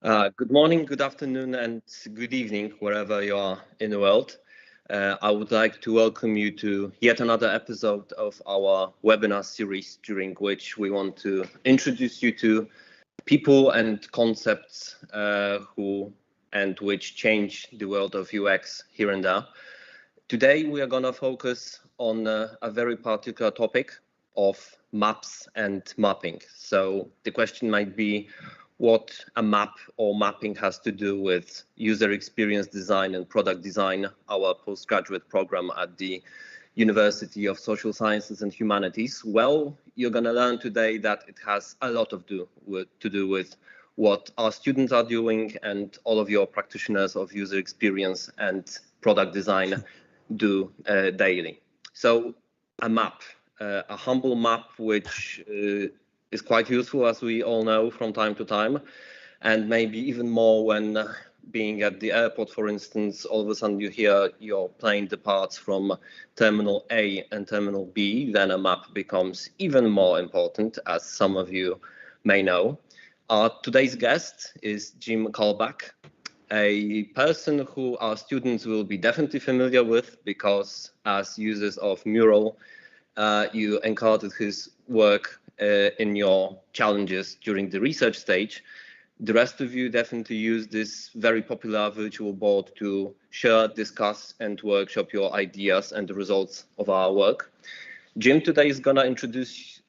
Good morning, good afternoon, and good evening, wherever you are in the world. I would like to welcome you to yet another episode of our webinar series, during which we want to introduce you to people and concepts which change the world of UX here and there. Today, we are going to focus on a very particular topic of maps and mapping. So the question might be, what a map or mapping has to do with user experience design and product design, our postgraduate program at the University of Social Sciences and Humanities. Well, you're going to learn today that it has a lot to do with what our students are doing and all of your practitioners of user experience and product design do daily. So a map, a humble map, which is quite useful, as we all know, from time to time, and maybe even more when being at the airport, for instance, all of a sudden you hear your plane departs from Terminal A and Terminal B, then a map becomes even more important, as some of you may know. Today's guest is Jim Kalbach, a person who our students will be definitely familiar with, because as users of Mural, you encountered his work in your challenges during the research stage. The rest of you definitely use this very popular virtual board to share, discuss, and workshop your ideas and the results of our work. Jim today is going to introduce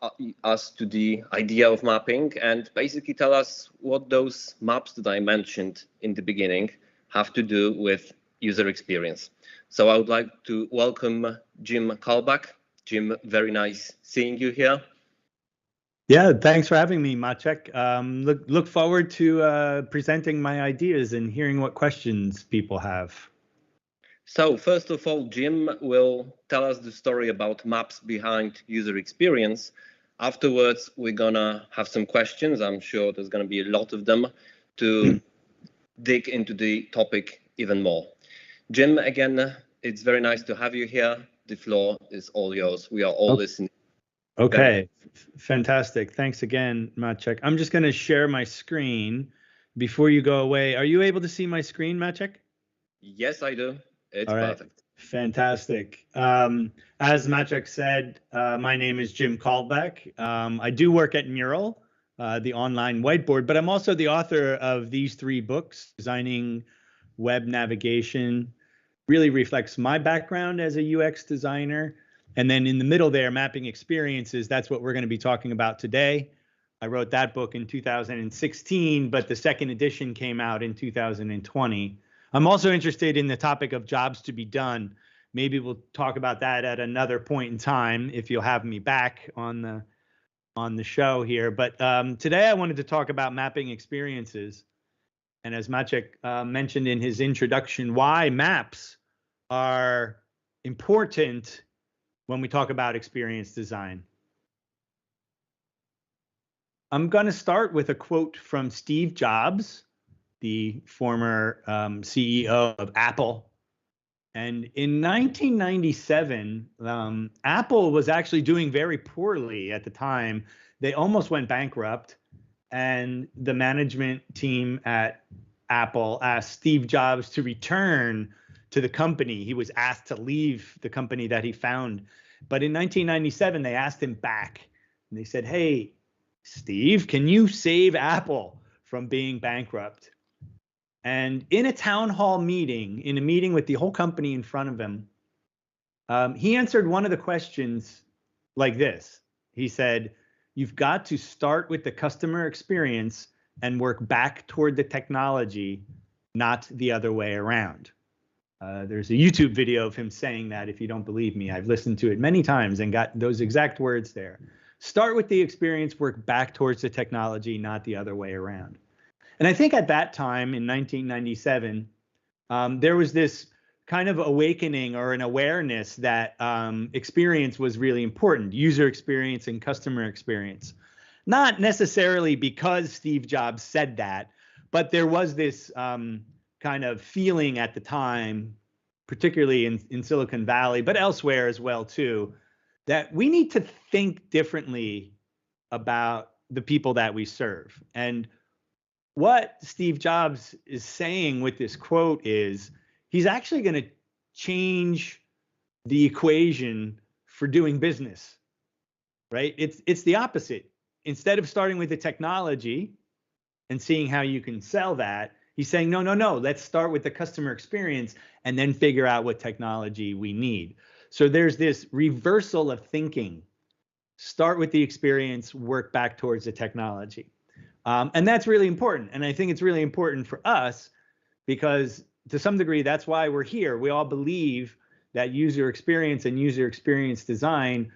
us to the idea of mapping and basically tell us what those maps that I mentioned in the beginning have to do with user experience. So I would like to welcome Jim Kalbach. Jim, very nice seeing you here. Yeah, thanks for having me, Maciek. Look forward to presenting my ideas and hearing what questions people have. So first of all, Jim will tell us the story about maps behind user experience. Afterwards, we're gonna have some questions. I'm sure there's gonna be a lot of them to dig into the topic even more. Jim, again, it's very nice to have you here. The floor is all yours. We are all listening. Okay, fantastic. Thanks again, Maciek. I'm just going to share my screen before you go away. Are you able to see my screen, Maciek? Yes, I do. It's all right. Perfect. Fantastic. As Maciek said, my name is Jim Kalbach. I do work at Mural, the online whiteboard, but I'm also the author of these 3 books. Designing web navigation really reflects my background as a UX designer. And then in the middle there, mapping experiences, that's what we're going to be talking about today. I wrote that book in 2016, but the second edition came out in 2020. I'm also interested in the topic of jobs to be done. Maybe we'll talk about that at another point in time if you'll have me back on the show here. But today I wanted to talk about mapping experiences. And as Maciek mentioned in his introduction, why maps are important when we talk about experience design. I'm going to start with a quote from Steve Jobs, the former CEO of Apple. And in 1997, Apple was actually doing very poorly at the time. They almost went bankrupt. And the management team at Apple asked Steve Jobs to return to the company. He was asked to leave the company that he found. But in 1997, they asked him back. And they said, hey, Steve, can you save Apple from being bankrupt? And in a town hall meeting, in a meeting with the whole company in front of him, he answered one of the questions like this. He said, you've got to start with the customer experience and work back toward the technology, not the other way around. There's a YouTube video of him saying that, if you don't believe me. I've listened to it many times and got those exact words there. Start with the experience, work back towards the technology, not the other way around. And I think at that time in 1997, there was this kind of awakening or an awareness that experience was really important, user experience and customer experience. Not necessarily because Steve Jobs said that, but there was this kind of feeling at the time, particularly in Silicon Valley, but elsewhere as well too, that we need to think differently about the people that we serve. And what Steve Jobs is saying with this quote is he's actually going to change the equation for doing business, right? It's the opposite. Instead of starting with the technology and seeing how you can sell that, he's saying, no, no, no, let's start with the customer experience and then figure out what technology we need. So there's this reversal of thinking. Start with the experience, work back towards the technology. And that's really important. And I think it's really important for us because to some degree, that's why we're here. We all believe that user experience and user experience design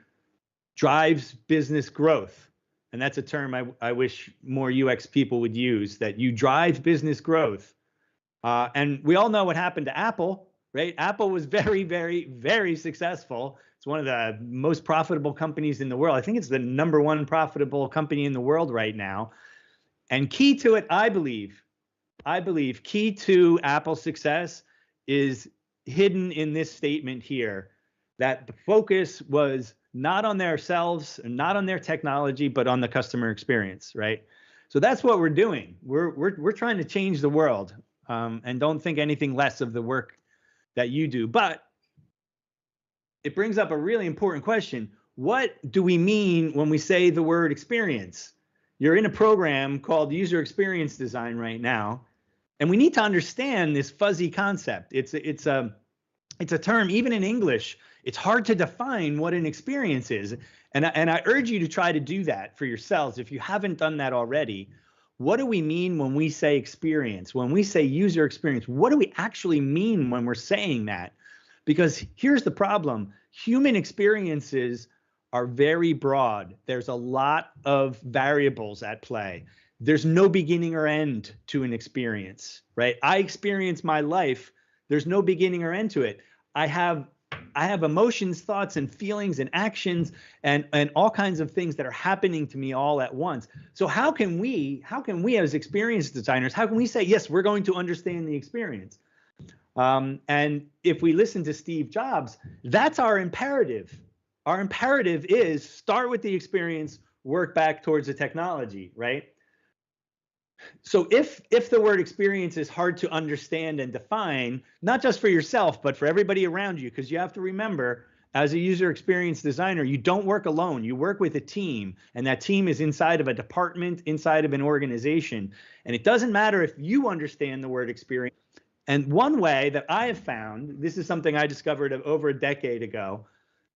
drives business growth. And that's a term I wish more UX people would use, that you drive business growth. And we all know what happened to Apple, right? Apple was very, very, very successful. It's one of the most profitable companies in the world. I think it's the #1 profitable company in the world right now. And key to it, I believe, key to Apple's success is hidden in this statement here, that the focus was not on themselves and not on their technology, but on the customer experience, right? So that's what we're doing. We're trying to change the world, and don't think anything less of the work that you do. But it brings up a really important question. What do we mean when we say the word experience? You're in a program called user experience design right now, and we need to understand this fuzzy concept. It's a term, even in English, it's hard to define what an experience is. And I urge you to try to do that for yourselves if you haven't done that already. What do we mean when we say experience? When we say user experience, what do we actually mean when we're saying that? Because here's the problem. Human experiences are very broad. There's a lot of variables at play. There's no beginning or end to an experience, right? I experience my life. There's no beginning or end to it. I have emotions, thoughts, and feelings and actions and all kinds of things that are happening to me all at once. So how can we as experience designers, how can we say, yes, we're going to understand the experience? And if we listen to Steve Jobs, that's our imperative. Our imperative is start with the experience, work back towards the technology, right? So if the word experience is hard to understand and define, not just for yourself, but for everybody around you, because you have to remember, as a user experience designer, you don't work alone. You work with a team, and that team is inside of a department, inside of an organization. And it doesn't matter if you understand the word experience. And one way that I have found, this is something I discovered over a decade ago,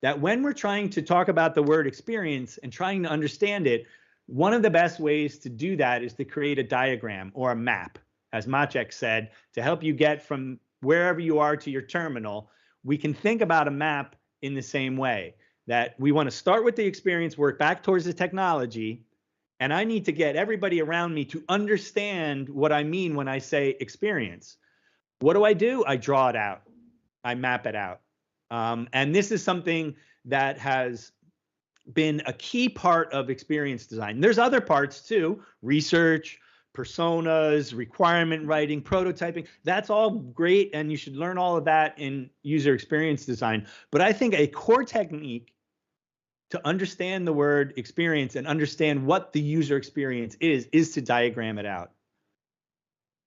that when we're trying to talk about the word experience and trying to understand it, one of the best ways to do that is to create a diagram or a map, as Maciek said, to help you get from wherever you are to your terminal. We can think about a map in the same way, that we want to start with the experience, work back towards the technology, and I need to get everybody around me to understand what I mean when I say experience. What do? I draw it out. I map it out. And this is something that has been a key part of experience design. There's other parts too, research, personas, requirement writing, prototyping. That's all great, and you should learn all of that in user experience design. But I think a core technique to understand the word experience and understand what the user experience is to diagram it out.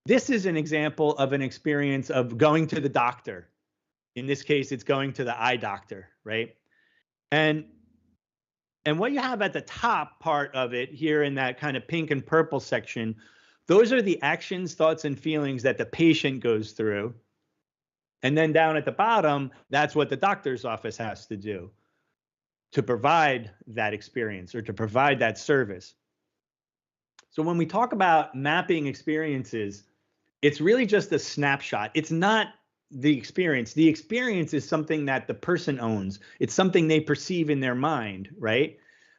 This is an example of an experience of going to the doctor. In this case, it's going to the eye doctor, right? And what you have at the top part of it here in that kind of pink and purple section, those are the actions, thoughts, and feelings that the patient goes through. And then down at the bottom, that's what the doctor's office has to do to provide that experience or to provide that service. So when we talk about mapping experiences, it's really just a snapshot. It's not the experience. The experience is something that the person owns. It's something they perceive in their mind, right?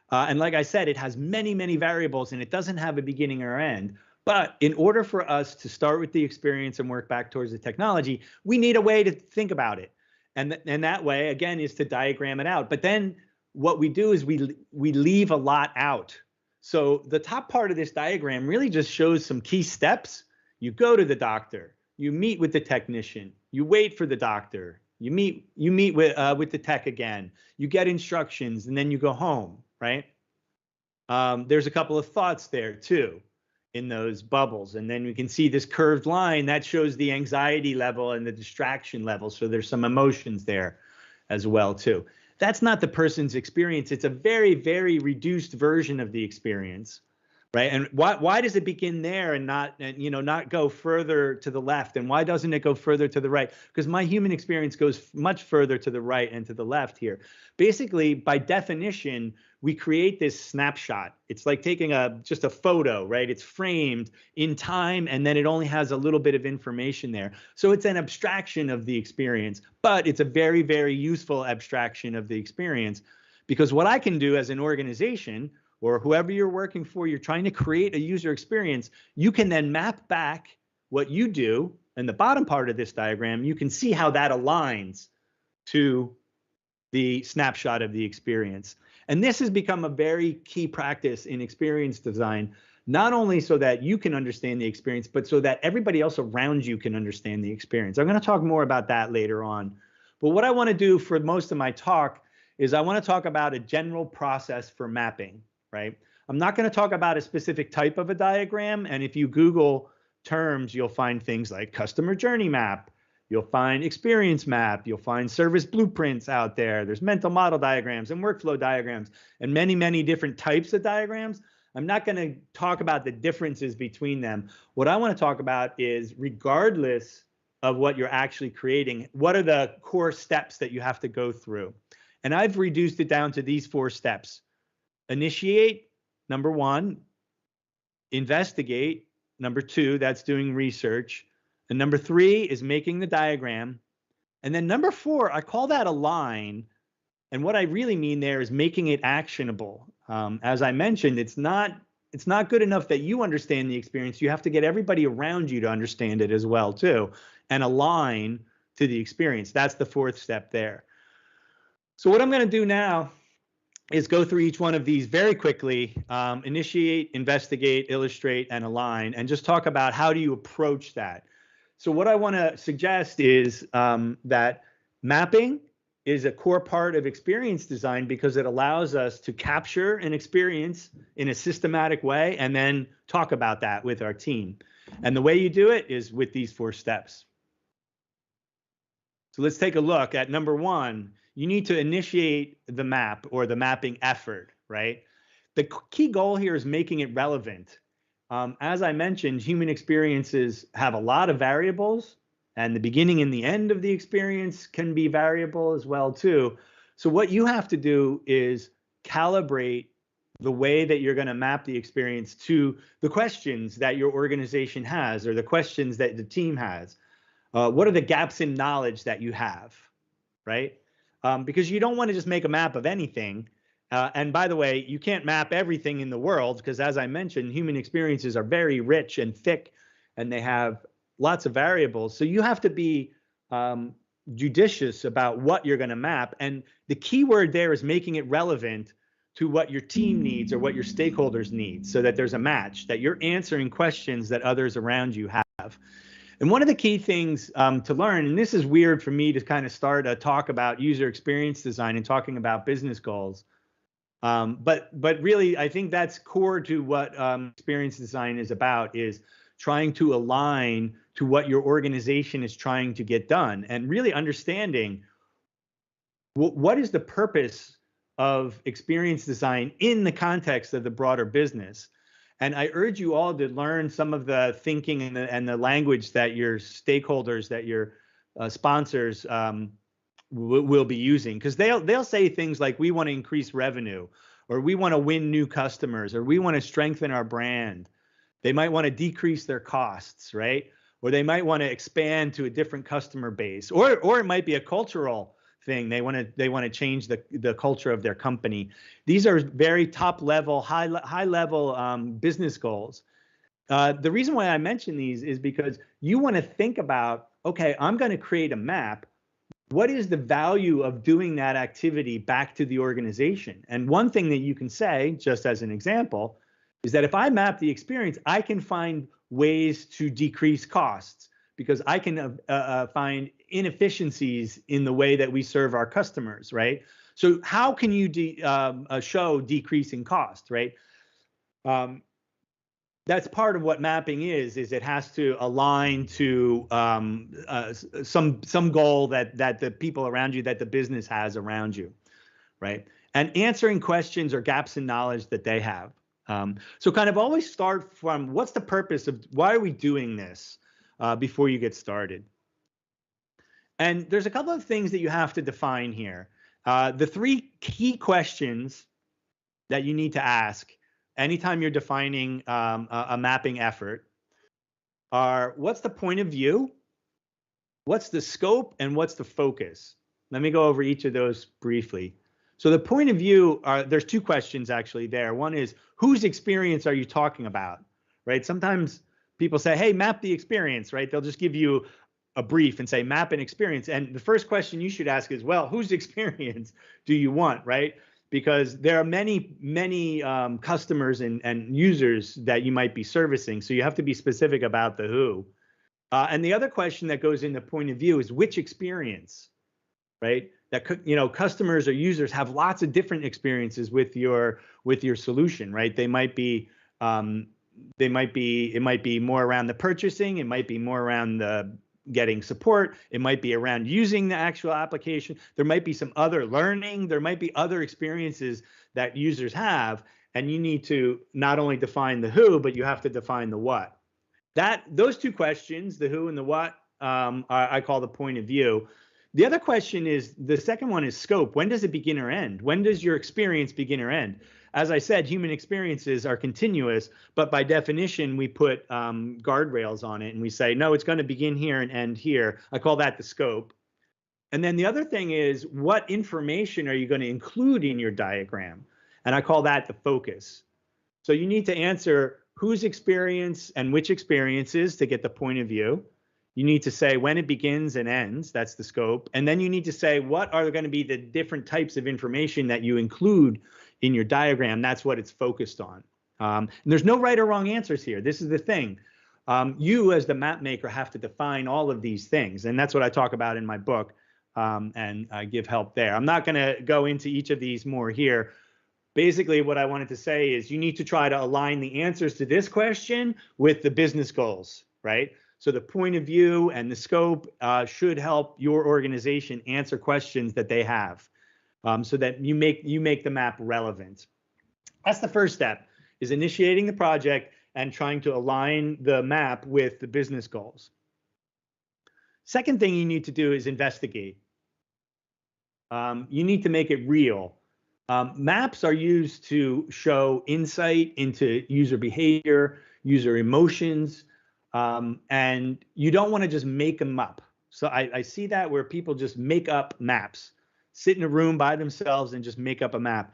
And like I said, it has many, many variables, and it doesn't have a beginning or end. But in order for us to start with the experience and work back towards the technology, we need a way to think about it. And that way, again, is to diagram it out. But then what we do is we leave a lot out. So the top part of this diagram really just shows some key steps. You go to the doctor, you meet with the technician, you wait for the doctor, you meet with the tech again, you get instructions, and then you go home, right? There's a couple of thoughts there too. in those bubbles. And then we can see this curved line that shows the anxiety level and the distraction level. So there's some emotions there as well too. That's not the person's experience. It's a very, very reduced version of the experience, right? And why does it begin there and not go further to the left? And why doesn't it go further to the right? Because my human experience goes much further to the right and to the left here. Basically, by definition, we create this snapshot. It's like taking just a photo, right? It's framed in time, and then it only has a little bit of information there. So it's an abstraction of the experience, but it's a very, very useful abstraction of the experience, because what I can do as an organization, or whoever you're working for, you're trying to create a user experience, you can then map back what you do in the bottom part of this diagram. You can see how that aligns to the snapshot of the experience. And this has become a very key practice in experience design, not only so that you can understand the experience, but so that everybody else around you can understand the experience. I'm going to talk more about that later on. But what I want to do for most of my talk is I want to talk about a general process for mapping, right? I'm not going to talk about a specific type of a diagram. And if you Google terms, you'll find things like customer journey map. You'll find experience map. You'll find service blueprints out there. There's mental model diagrams and workflow diagrams and many, many different types of diagrams. I'm not going to talk about the differences between them. What I want to talk about is, regardless of what you're actually creating, what are the core steps that you have to go through? And I've reduced it down to these 4 steps. Initiate, number 1. Investigate, number 2, that's doing research. And number 3 is making the diagram. And then number 4, I call that align. And what I really mean there is making it actionable. As I mentioned, it's not good enough that you understand the experience. You have to get everybody around you to understand it as well too, and align to the experience. That's the 4th step there. So what I'm going to do now is go through each one of these very quickly. Initiate, investigate, illustrate, and align, and just talk about how do you approach that. So what I want to suggest is that mapping is a core part of experience design, because it allows us to capture an experience in a systematic way and then talk about that with our team. And the way you do it is with these 4 steps. So let's take a look at number 1. You need to initiate the map or the mapping effort, right? The key goal here is making it relevant. As I mentioned, human experiences have a lot of variables, and the beginning and the end of the experience can be variable as well too. So what you have to do is calibrate the way that you're going to map the experience to the questions that your organization has, or the questions that the team has. What are the gaps in knowledge that you have, right? Because you don't want to just make a map of anything. And by the way, you can't map everything in the world, because as I mentioned, human experiences are very rich and thick, and they have lots of variables. So you have to be judicious about what you're going to map. And the key word there is making it relevant to what your team needs or what your stakeholders need, so that there's a match, that you're answering questions that others around you have. And one of the key things to learn, and this is weird for me to kind of start a talk about user experience design and talking about business goals, but really, I think that's core to what experience design is about, is trying to align to what your organization is trying to get done, and really understanding what is the purpose of experience design in the context of the broader business. And I urge you all to learn some of the thinking and the language that your stakeholders, that your sponsors will be using, because they'll say things like, we want to increase revenue, or we want to win new customers, or we want to strengthen our brand. They might want to decrease their costs, right? Or they might want to expand to a different customer base, or it might be a cultural thing. They want to change the culture of their company. These are very top level, high level business goals. The reason why I mention these is because you want to think about, okay, I'm going to create a map. What is the value of doing that activity back to the organization? And one thing that you can say, just as an example, is that if I map the experience, I can find ways to decrease costs, because I can find inefficiencies in the way that we serve our customers, right? So how can you show decreasing cost, right? that's part of what mapping is it has to align to some goal that the people around you, that the business has around you, right? And answering questions or gaps in knowledge that they have. So kind of always start from what's the purpose of, why are we doing this, before you get started. And there's a couple of things that you have to define here. The three key questions that you need to ask anytime you're defining a mapping effort are, what's the point of view, what's the scope, and what's the focus? Let me go over each of those briefly. So the point of view, there's two questions actually there. One is, whose experience are you talking about, right? Sometimes people say, hey, map the experience, right? They'll just give you a brief and say, map an experience. And the first question you should ask is, well, whose experience do you want, right? Because there are many customers and users that you might be servicing. So you have to be specific about the who. And the other question that goes into point of view is, which experience, right? That customers or users have lots of different experiences with your solution, right? It might be more around the purchasing, it might be more around the getting support, it might be around using the actual application, there might be some other learning, there might be other experiences that users have, and you need to not only define the who, but you have to define the what. Those two questions, the who and the what, I call the point of view. The other question is, the second one is scope. When does it begin or end? When does your experience begin or end? As I said, human experiences are continuous, but by definition, we put guardrails on it and we say, no, it's going to begin here and end here. I call that the scope. And then the other thing is, what information are you going to include in your diagram? And I call that the focus. So you need to answer whose experience and which experiences to get the point of view. You need to say when it begins and ends, that's the scope. And then you need to say, what are going to be the different types of information that you include in your diagram? That's what it's focused on. And there's no right or wrong answers here. This is the thing. You as the map maker have to define all of these things. And that's what I talk about in my book, and I give help there. I'm not going to go into each of these more here. Basically, what I wanted to say is you need to try to align the answers to this question with the business goals, right? So the point of view and the scope should help your organization answer questions that they have, so that you make the map relevant. That's the first step, is initiating the project and trying to align the map with the business goals. Second thing you need to do is investigate. You need to make it real. Maps are used to show insight into user behavior, user emotions, and you don't want to just make them up. So I see that where people just make up maps, sit in a room by themselves and just make up a map.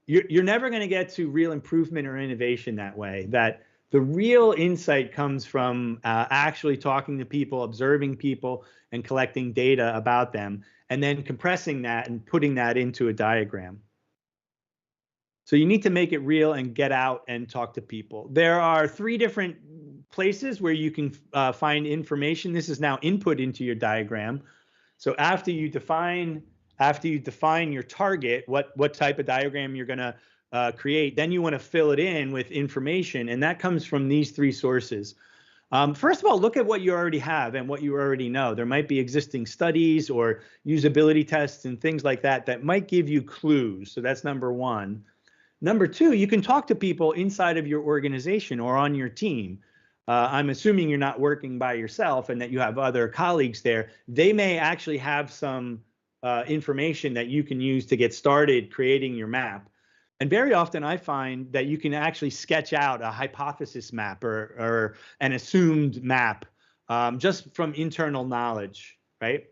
You're never going to get to real improvement or innovation that way. That the real insight comes from actually talking to people, observing people, and collecting data about them, and then compressing that and putting that into a diagram. So you need to make it real and get out and talk to people. There are 3 different places where you can find information. This is now input into your diagram. So after you define your target, what type of diagram you're going to create, then you want to fill it in with information, and that comes from these 3 sources. First of all, look at what you already have and what you already know. There might be existing studies or usability tests and things like that that might give you clues. So that's number 1. Number 2, you can talk to people inside of your organization or on your team. I'm assuming you're not working by yourself and that you have other colleagues there. They may actually have some information that you can use to get started creating your map. And very often I find that you can actually sketch out a hypothesis map or an assumed map just from internal knowledge, right?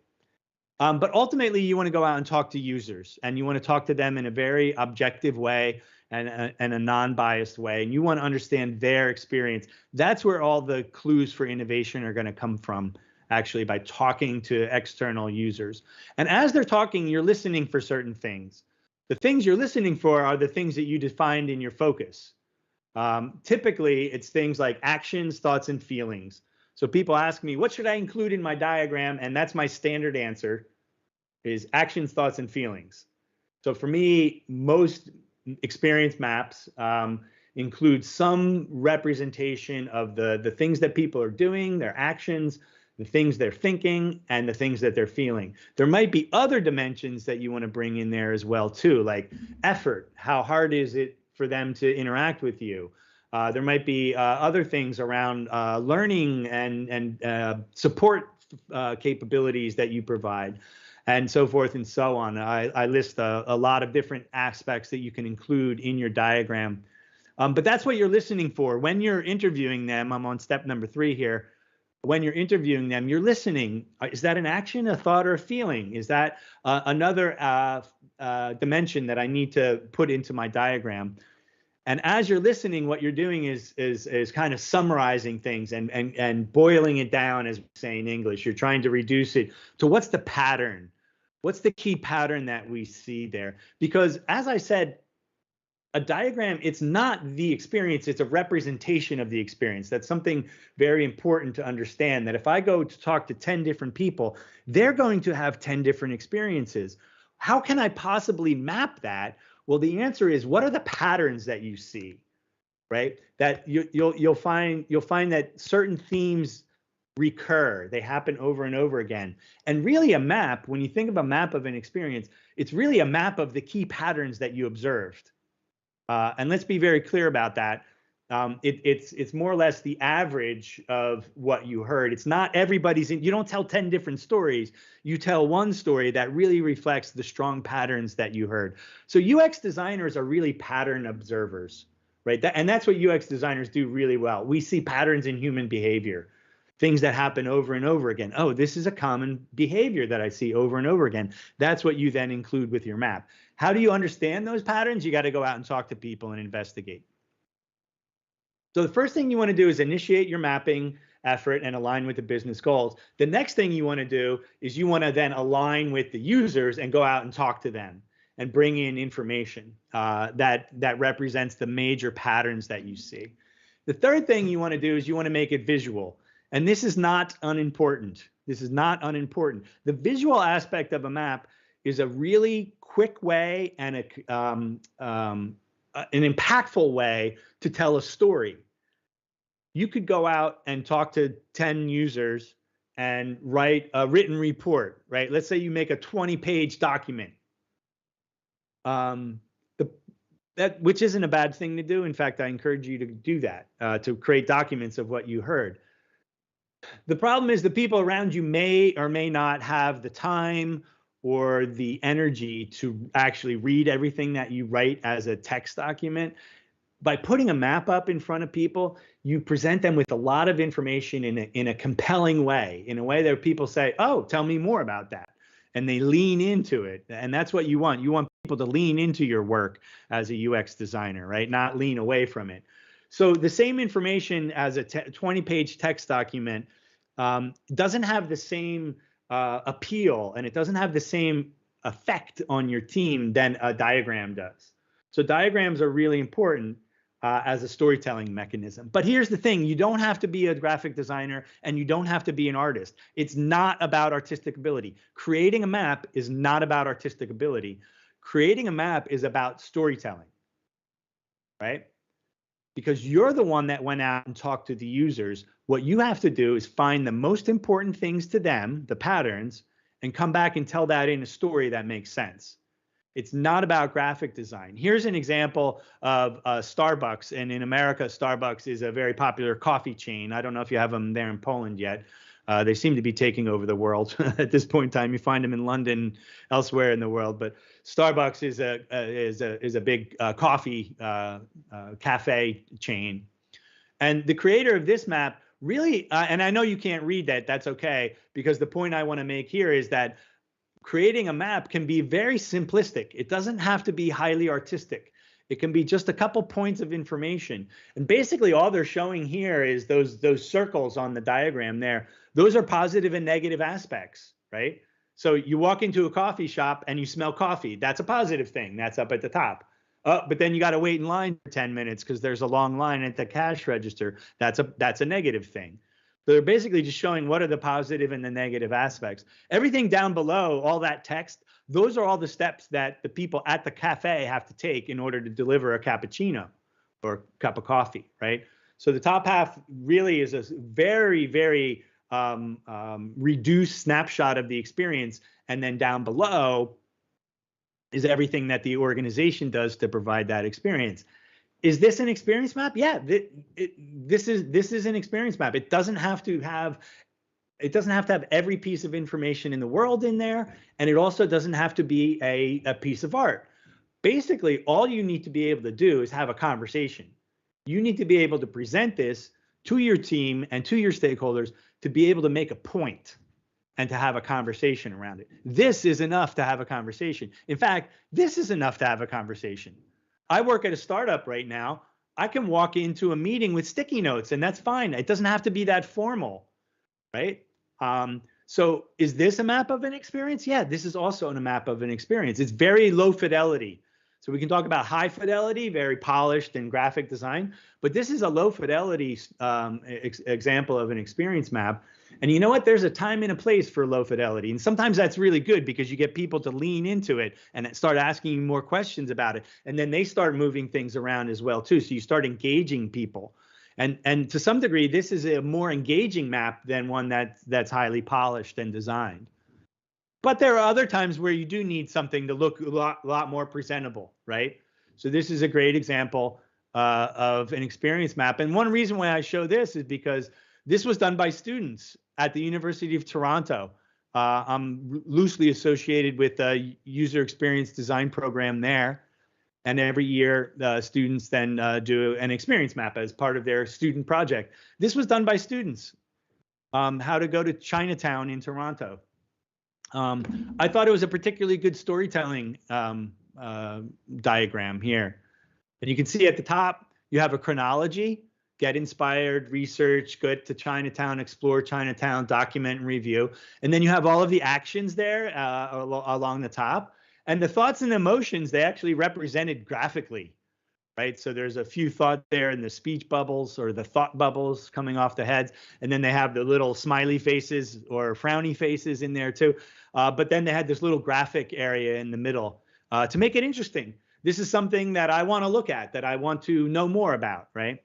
But ultimately, you want to go out and talk to users, and you want to talk to them in a very objective way and a non-biased way, and you want to understand their experience. That's where all the clues for innovation are going to come from, actually, by talking to external users. And as they're talking, you're listening for certain things. The things you're listening for are the things that you defined in your focus. Typically, it's things like actions, thoughts, and feelings. So people ask me, what should I include in my diagram? And that's my standard answer, is actions, thoughts, and feelings. So for me, most experience maps, include some representation of the things that people are doing, their actions, the things they're thinking, and the things that they're feeling. There might be other dimensions that you want to bring in there as well too, like effort. How hard is it for them to interact with you? There might be other things around learning and support capabilities that you provide, and so forth and so on. I list a lot of different aspects that you can include in your diagram. But that's what you're listening for. When you're interviewing them, I'm on step number 3 here. When you're interviewing them, you're listening. Is that an action, a thought, or a feeling? Is that another dimension that I need to put into my diagram? And as you're listening, what you're doing is kind of summarizing things and boiling it down, as we say in English. You're trying to reduce it to what's the pattern? What's the key pattern that we see there? Because as I said, a diagram, it's not the experience, it's a representation of the experience. That's something very important to understand, that if I go to talk to 10 different people, they're going to have 10 different experiences. How can I possibly map that? Well, the answer is, what are the patterns that you see, right? That you'll find that certain themes recur. They happen over and over again. And really a map, when you think of a map of an experience, it's really a map of the key patterns that you observed. And let's be very clear about that. It's more or less the average of what you heard. It's not everybody's. You don't tell 10 different stories. You tell one story that really reflects the strong patterns that you heard. So UX designers are really pattern observers, right? And that's what UX designers do really well. We see patterns in human behavior, things that happen over and over again. Oh, this is a common behavior that I see over and over again. That's what you then include with your map. How do you understand those patterns? You got to go out and talk to people and investigate. So the first thing you want to do is initiate your mapping effort and align with the business goals. The next thing you want to do is you want to then align with the users and go out and talk to them and bring in information that represents the major patterns that you see. The third thing you want to do is you want to make it visual. And this is not unimportant. This is not unimportant. The visual aspect of a map is a really quick way and an impactful way to tell a story. You could go out and talk to 10 users and write a written report, right? Let's say you make a 20-page document, which isn't a bad thing to do. In fact, I encourage you to do that, to create documents of what you heard. The problem is the people around you may or may not have the time or the energy to actually read everything that you write as a text document. By putting a map up in front of people, you present them with a lot of information in a compelling way, in a way that people say, oh, tell me more about that. And they lean into it. And that's what you want. You want people to lean into your work as a UX designer, right? Not lean away from it. So the same information as a 20-page text document doesn't have the same appeal, and it doesn't have the same effect on your team than a diagram does. So diagrams are really important as a storytelling mechanism. But here's the thing, you don't have to be a graphic designer and you don't have to be an artist. It's not about artistic ability. Creating a map is not about artistic ability. Creating a map is about storytelling, right? Because you're the one that went out and talked to the users. What you have to do is find the most important things to them, the patterns, and come back and tell that in a story that makes sense. It's not about graphic design. Here's an example of Starbucks. And in America, Starbucks is a very popular coffee chain. I don't know if you have them there in Poland yet. They seem to be taking over the world at this point in time. You find them in London, elsewhere in the world. But Starbucks is a big coffee cafe chain. And the creator of this map really, and I know you can't read that. That's okay, because the point I want to make here is that creating a map can be very simplistic. It doesn't have to be highly artistic. It can be just a couple points of information. And basically all they're showing here is those circles on the diagram there. Those are positive and negative aspects, right? So you walk into a coffee shop and you smell coffee. That's a positive thing. That's up at the top. But then you got to wait in line for 10 minutes because there's a long line at the cash register. That's a negative thing. So they're basically just showing what are the positive and the negative aspects. Everything down below, all that text, those are all the steps that the people at the cafe have to take in order to deliver a cappuccino or cup of coffee, right? So the top half really is a very, very reduced snapshot of the experience. And then down below is everything that the organization does to provide that experience. Is this an experience map? Yeah, this is an experience map. It doesn't have to have every piece of information in the world in there, and it also doesn't have to be a piece of art. Basically, all you need to be able to do is have a conversation. You need to be able to present this to your team and to your stakeholders to be able to make a point and to have a conversation around it. This is enough to have a conversation. In fact, this is enough to have a conversation. I work at a startup right now. I can walk into a meeting with sticky notes, and that's fine. It doesn't have to be that formal, right? So is this a map of an experience? Yeah, this is also a map of an experience. It's very low fidelity. So we can talk about high fidelity, very polished and graphic design, but this is a low fidelity example of an experience map. And you know what? There's a time and a place for low fidelity. And sometimes that's really good because you get people to lean into it and start asking you more questions about it. And then they start moving things around as well, too. So you start engaging people. And to some degree, this is a more engaging map than one that's highly polished and designed. But there are other times where you do need something to look a lot more presentable, right? So this is a great example of an experience map. And one reason why I show this is because this was done by students at the University of Toronto. I'm loosely associated with the user experience design program there. And every year, the students then do an experience map as part of their student project. This was done by students, how to go to Chinatown in Toronto. I thought it was a particularly good storytelling diagram here. And you can see at the top, you have a chronology, get inspired, research, go to Chinatown, explore Chinatown, document and review. And then you have all of the actions there along the top. And the thoughts and emotions, they actually represented graphically, right? So there's a few thoughts there in the speech bubbles or the thought bubbles coming off the heads. And then they have the little smiley faces or frowny faces in there too. But then they had this little graphic area in the middle to make it interesting. This is something that I want to look at, that I want to know more about, right?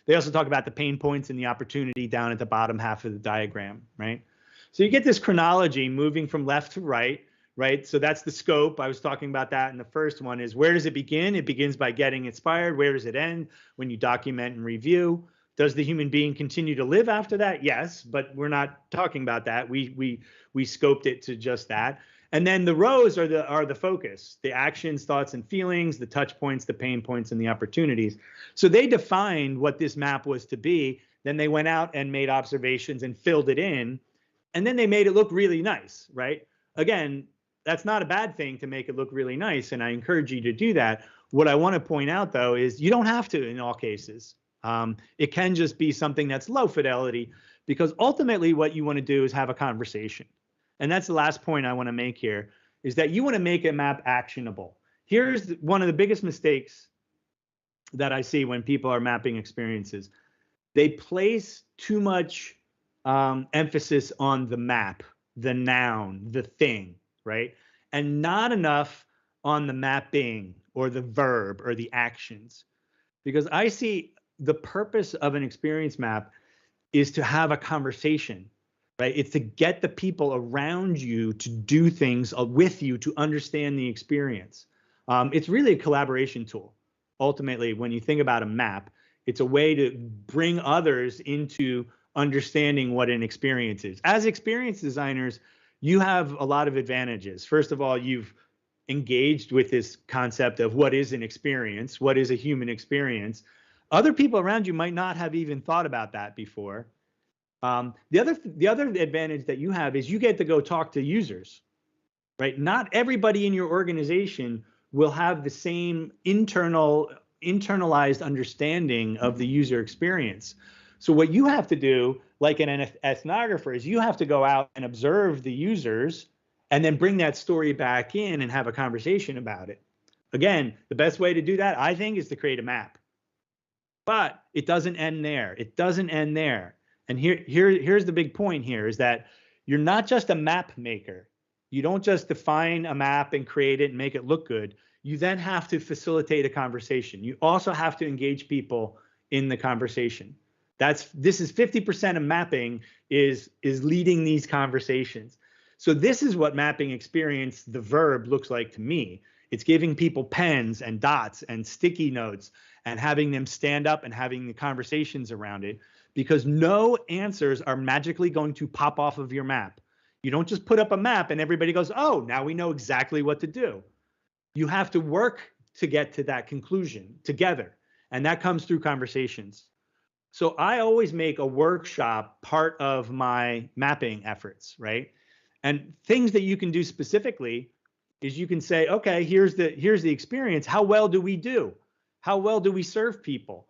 They also talk about the pain points and the opportunity down at the bottom half of the diagram, right? So you get this chronology moving from left to right. Right. So that's the scope. I was talking about that in the first one is where does it begin? It begins by getting inspired. Where does it end? When you document and review. Does the human being continue to live after that? Yes, but we're not talking about that. We scoped it to just that. And then the rows are the focus, the actions, thoughts, and feelings, the touch points, the pain points, and the opportunities. So they defined what this map was to be. Then they went out and made observations and filled it in. And then they made it look really nice, right? Again, that's not a bad thing to make it look really nice, and I encourage you to do that. What I want to point out, though, is you don't have to in all cases. It can just be something that's low fidelity, because ultimately what you want to do is have a conversation. And that's the last point I want to make here, is that you want to make a map actionable. Here's one of the biggest mistakes that I see when people are mapping experiences. They place too much emphasis on the map, the noun, the thing, right? And not enough on the mapping or the verb or the actions. Because I see the purpose of an experience map is to have a conversation, right? It's to get the people around you to do things with you to understand the experience. It's really a collaboration tool. Ultimately, when you think about a map, it's a way to bring others into understanding what an experience is. As experience designers, you have a lot of advantages. First of all, you've engaged with this concept of what is an experience, what is a human experience. Other people around you might not have even thought about that before. The other advantage that you have is you get to go talk to users, right? Not everybody in your organization will have the same internalized understanding of the user experience. So what you have to do, like an ethnographer, is you have to go out and observe the users and then bring that story back in and have a conversation about it. Again, the best way to do that, I think, is to create a map. But it doesn't end there. It doesn't end there. And here's the big point here is that you're not just a map maker. You don't just define a map and create it and make it look good. you then have to facilitate a conversation. You also have to engage people in the conversation. This is 50% of mapping is leading these conversations. So this is what mapping experience, the verb, looks like to me. It's giving people pens and dots and sticky notes and having them stand up and having the conversations around it, because no answers are magically going to pop off of your map. You don't just put up a map and everybody goes, oh, now we know exactly what to do. You have to work to get to that conclusion together. And that comes through conversations. So I always make a workshop part of my mapping efforts, right? And things that you can do specifically is you can say, okay, here's the experience. How well do we do? How well do we serve people?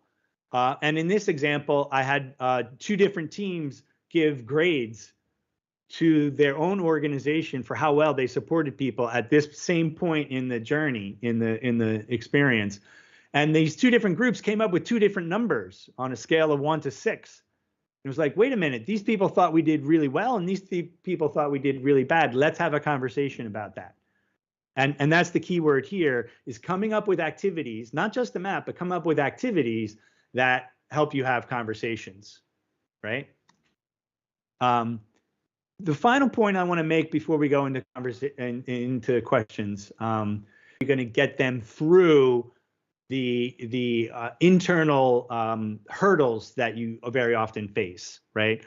And in this example, I had 2 different teams give grades to their own organization for how well they supported people at this same point in the journey, in the experience. And these 2 different groups came up with 2 different numbers on a scale of 1 to 6. It was like, wait a minute, these people thought we did really well and these people thought we did really bad. Let's have a conversation about that. And that's the key word here, is coming up with activities, not just a map, but come up with activities that help you have conversations, right? The final point I want to make before we go into questions, we're going to get them through the internal hurdles that you very often face, right?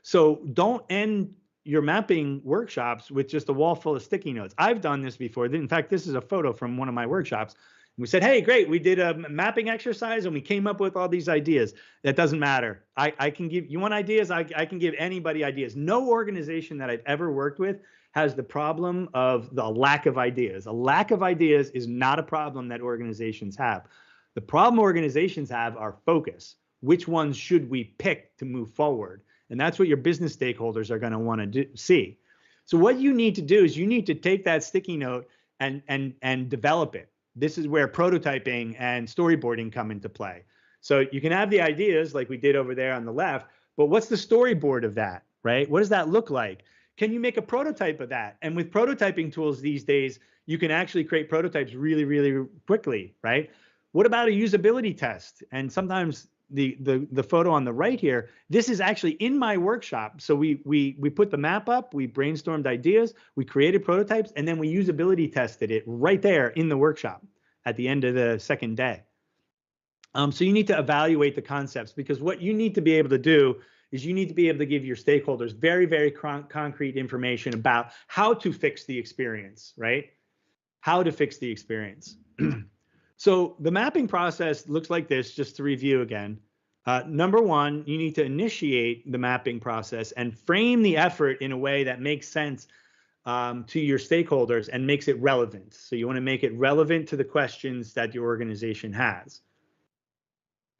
So don't end your mapping workshops with just a wall full of sticky notes. I've done this before. In fact, this is a photo from one of my workshops. We said, hey, great, we did a mapping exercise and we came up with all these ideas. That doesn't matter. I can give, you want ideas? I can give anybody ideas. No organization that I've ever worked with has the problem of the lack of ideas. A lack of ideas is not a problem that organizations have. The problem organizations have are focus. Which ones should we pick to move forward? And that's what your business stakeholders are going to want to see. So what you need to do is you need to take that sticky note and develop it. This is where prototyping and storyboarding come into play. So you can have the ideas like we did over there on the left, but what's the storyboard of that, right? What does that look like? Can you make a prototype of that? And with prototyping tools these days, you can actually create prototypes really, really quickly, right? What about a usability test? And sometimes the photo on the right here, this is actually in my workshop. So we put the map up, we brainstormed ideas, we created prototypes, and then we usability tested it right there in the workshop at the end of the second day. So you need to evaluate the concepts, because what you need to be able to do is you need to be able to give your stakeholders very, very concrete information about how to fix the experience, right? How to fix the experience. So the mapping process looks like this, just to review again. Number 1, you need to initiate the mapping process and frame the effort in a way that makes sense to your stakeholders and makes it relevant. So you want to make it relevant to the questions that your organization has.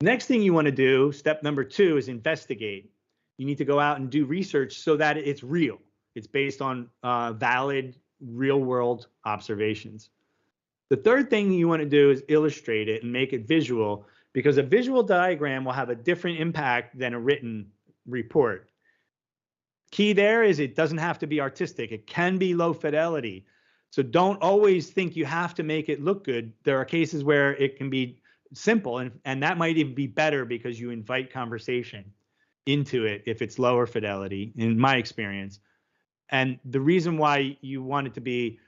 Next thing you want to do, step number 2, is investigate. You need to go out and do research so that it's real. It's based on valid, real-world observations. The third thing you want to do is illustrate it and make it visual, because a visual diagram will have a different impact than a written report. Key there is it doesn't have to be artistic. It can be low fidelity. So don't always think you have to make it look good. There are cases where it can be simple, and that might even be better because you invite conversation into it if it's lower fidelity, in my experience. And the reason why you want it to be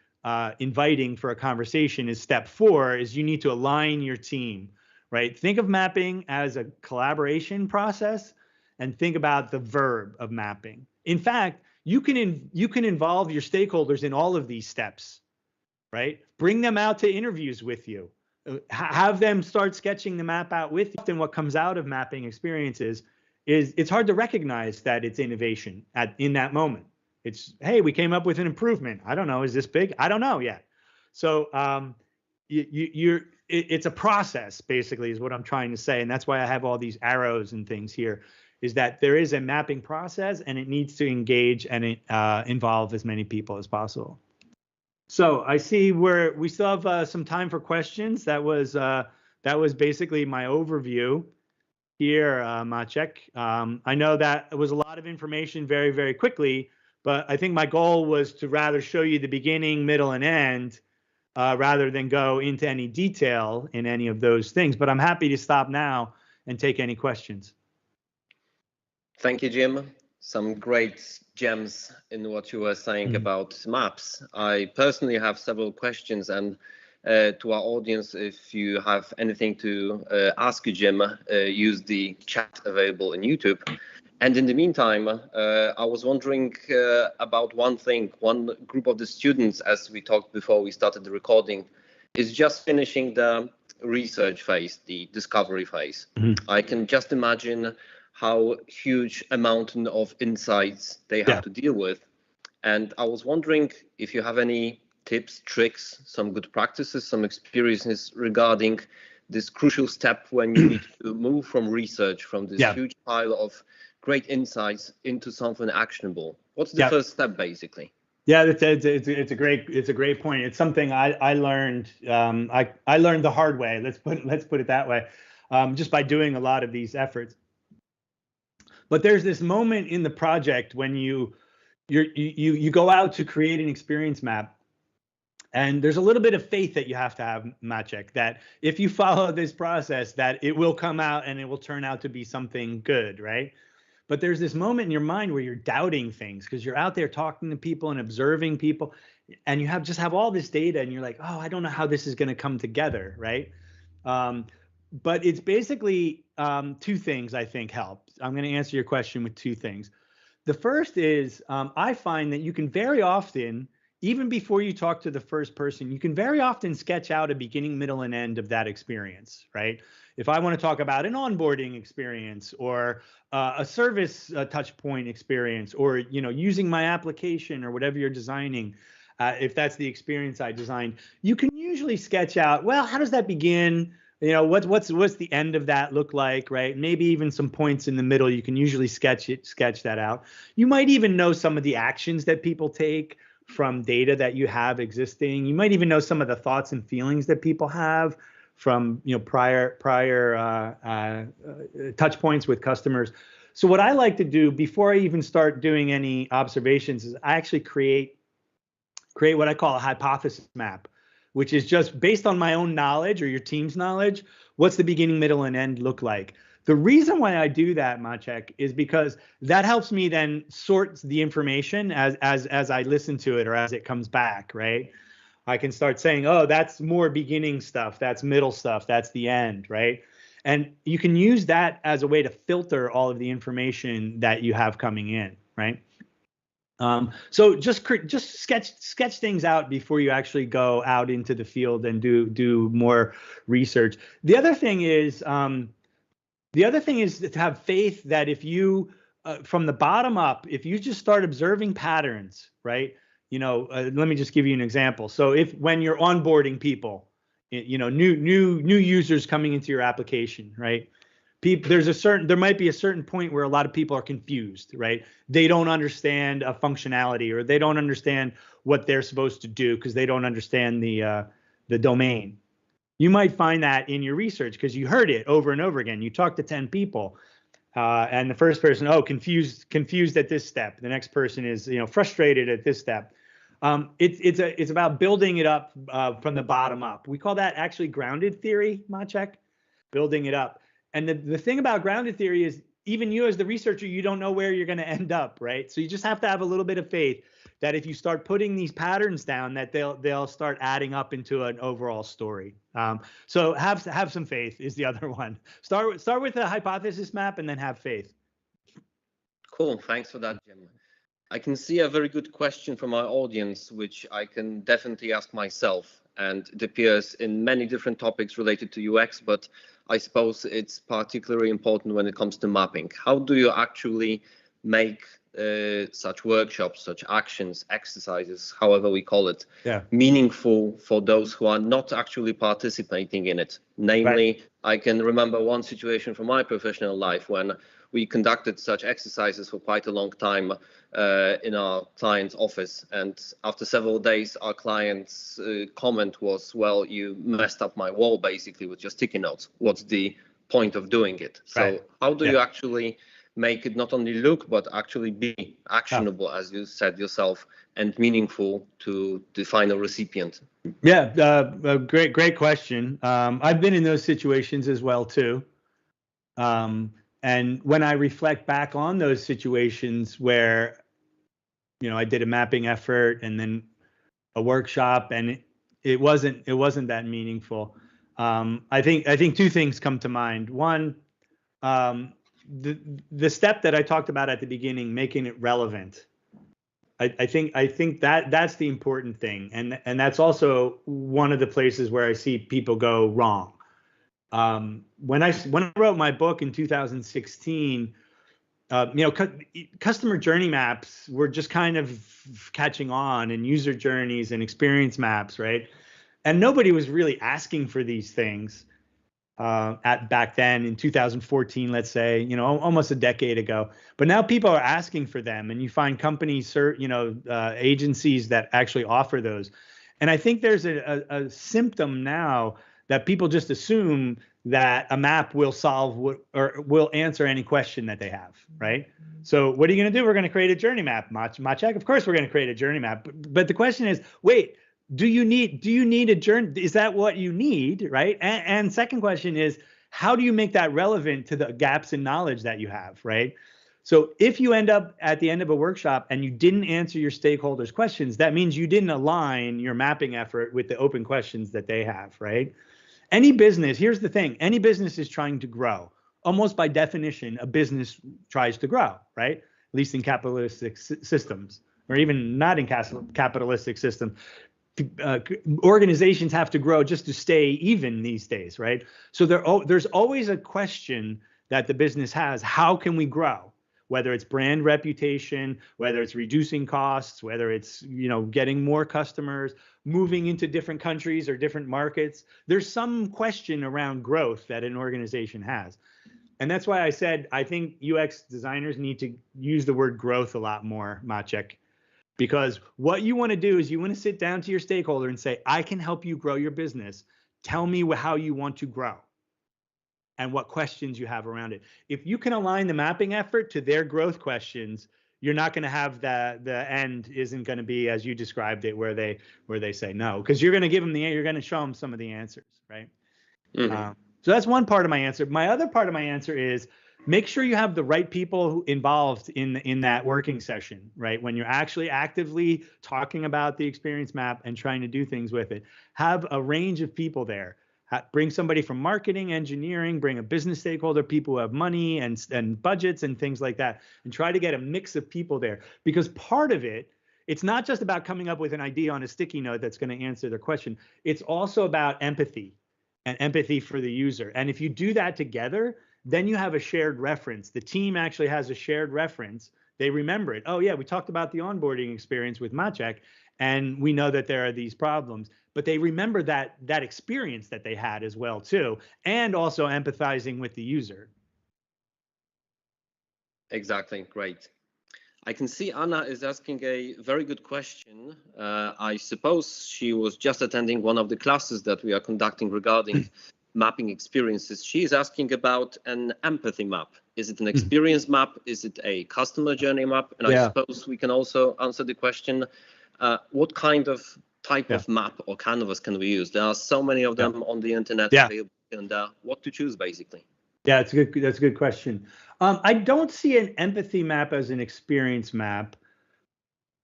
inviting for a conversation is step 4, is you need to align your team, right? Think of mapping as a collaboration process and think about the verb of mapping. In fact, you can involve your stakeholders in all of these steps, right? Bring them out to interviews with you. Have them start sketching the map out with you. Often what comes out of mapping experiences is it's hard to recognize that it's innovation in that moment. It's, hey, we came up with an improvement. I don't know, is this big? I don't know yet. So it's a process, basically, is what I'm trying to say. And that's why I have all these arrows and things here, is that there is a mapping process and it needs to engage and involve as many people as possible. So I see we still have some time for questions. That was basically my overview here, Maciek. I know that it was a lot of information very, very quickly, but I think my goal was to rather show you the beginning, middle, and end rather than go into any detail in any of those things. But I'm happy to stop now and take any questions. Thank you, Jim. Some great gems in what you were saying about maps. I personally have several questions, and to our audience, if you have anything to ask you, Jim, use the chat available in YouTube. And in the meantime, I was wondering about one thing. One group of the students, as we talked before we started the recording, is just finishing the research phase, the discovery phase. I can just imagine how huge a mountain of insights they have to deal with. And I was wondering if you have any tips, tricks, some good practices, some experiences regarding this crucial step when you need to move from research, from this huge pile of great insights into something actionable. What's the first step, basically? Yeah, it's a great point. It's something I learned. I learned the hard way. Let's put it that way, just by doing a lot of these efforts. But there's this moment in the project when you go out to create an experience map, and there's a little bit of faith that you have to have, Maciek, that if you follow this process, that it will come out and it will turn out to be something good, right? But there's this moment in your mind where you're doubting things because you're out there talking to people and observing people, and you just have all this data, and you're like, oh, I don't know how this is going to come together, right? But it's basically two things I think help. I'm going to answer your question with two things. The first is I find that you can very often, even before you talk to the first person, you can very often sketch out a beginning, middle, and end of that experience, right? If I want to talk about an onboarding experience or a service touch point experience, or using my application or whatever you're designing, if that's the experience I designed, you can usually sketch out, well, how does that begin? What's the end of that look like, right? Maybe even some points in the middle. You can usually sketch that out. You might even know some of the actions that people take from data that you have existing. You might even know some of the thoughts and feelings that people have from prior touch points with customers. So what I like to do before I even start doing any observations is I actually create what I call a hypothesis map, which is just based on my own knowledge or your team's knowledge. What's the beginning, middle, and end look like? The reason why I do that, Maciek, is because that helps me then sort the information as I listen to it or as it comes back, right? I can start saying, oh, that's more beginning stuff, that's middle stuff, that's the end, right? And you can use that as a way to filter all of the information that you have coming in, right? So just sketch things out before you actually go out into the field and do more research. The other thing is to have faith that if you from the bottom up, if you just start observing patterns, right? Let me just give you an example. So when you're onboarding people, new users coming into your application, right? There might be a certain point where a lot of people are confused, right? They don't understand a functionality, or they don't understand what they're supposed to do because they don't understand the domain. You might find that in your research because you heard it over and over again. You talked to 10 people, and the first person, confused at this step. The next person is, frustrated at this step. It's about building it up from the bottom up. We call that actually grounded theory, Maciek, building it up. And the thing about grounded theory is even you as the researcher, you don't know where you're going to end up, right? So you just have to have a little bit of faith that if you start putting these patterns down, that they'll start adding up into an overall story. So have some faith is the other one. Start with a hypothesis map and then have faith. Cool. Thanks for that, Jim. I can see a very good question from our audience, which I can definitely ask myself. And it appears in many different topics related to UX, but I suppose it's particularly important when it comes to mapping. How do you actually make such workshops, such actions, exercises, however we call it, meaningful for those who are not actually participating in it? Namely, I can remember one situation from my professional life when we conducted such exercises for quite a long time in our client's office. And after several days, our client's comment was, well, you messed up my wall, basically, with just sticky notes. What's the point of doing it? So how do you actually make it not only look, but actually be actionable, as you said yourself, and meaningful to the final recipient? Yeah, great question. I've been in those situations as well too. And when I reflect back on those situations where, I did a mapping effort and then a workshop, and it wasn't that meaningful. I think two things come to mind. One, the step that I talked about at the beginning, making it relevant. I think that that's the important thing, and that's also one of the places where I see people go wrong. When I wrote my book in 2016, customer journey maps were just kind of catching on, and user journeys and experience maps, right? And nobody was really asking for these things at back then in 2014, let's say, almost a decade ago. But now people are asking for them, and you find companies, agencies that actually offer those. And I think there's a symptom now that people just assume that a map will solve or will answer any question that they have, right? So what are you going to do? We're going to create a journey map, Maciek. Of course, we're going to create a journey map. But the question is, wait, do you need a journey? Is that what you need, right? And second question is, how do you make that relevant to the gaps in knowledge that you have, right? So if you end up at the end of a workshop and you didn't answer your stakeholders' questions, that means you didn't align your mapping effort with the open questions that they have, right? Any business, here's the thing, any business is trying to grow. Almost by definition, a business tries to grow, right? At least in capitalistic systems, or even not in capitalistic systems. Organizations have to grow just to stay even these days, right? So there's always a question that the business has: how can we grow? Whether it's brand reputation, whether it's reducing costs, whether it's getting more customers, moving into different countries or different markets, there's some question around growth that an organization has. And that's why I said I think UX designers need to use the word growth a lot more, Maciek. Because what you want to do is you want to sit down to your stakeholder and say, I can help you grow your business. Tell me how you want to grow and what questions you have around it. If you can align the mapping effort to their growth questions, you're not going to have the end isn't going to be as you described it, where they say no, because you're going to give them you're going to show them some of the answers, right? Mm-hmm. So that's one part of my answer. My other part of my answer is make sure you have the right people involved in that working session, right? When you're actually actively talking about the experience map and trying to do things with it, have a range of people there. Bring somebody from marketing, engineering, bring a business stakeholder, people who have money and budgets and things like that, and try to get a mix of people there. Because part of it's not just about coming up with an idea on a sticky note that's going to answer their question. It's also about empathy and empathy for the user. And if you do that together, then you have a shared reference. The team actually has a shared reference. They remember it. Oh yeah, we talked about the onboarding experience with Maciek, and we know that there are these problems, but they remember that experience that they had as well too, and also empathizing with the user. Exactly, great. I can see Anna is asking a very good question. I suppose she was just attending one of the classes that we are conducting regarding mapping experiences. She is asking about an empathy map. Is it an experience map? Is it a customer journey map? And I suppose we can also answer the question, what kind of type of map or canvas can we use? There are so many of them on the internet available, and what to choose basically. Yeah, that's a good question. I don't see an empathy map as an experience map,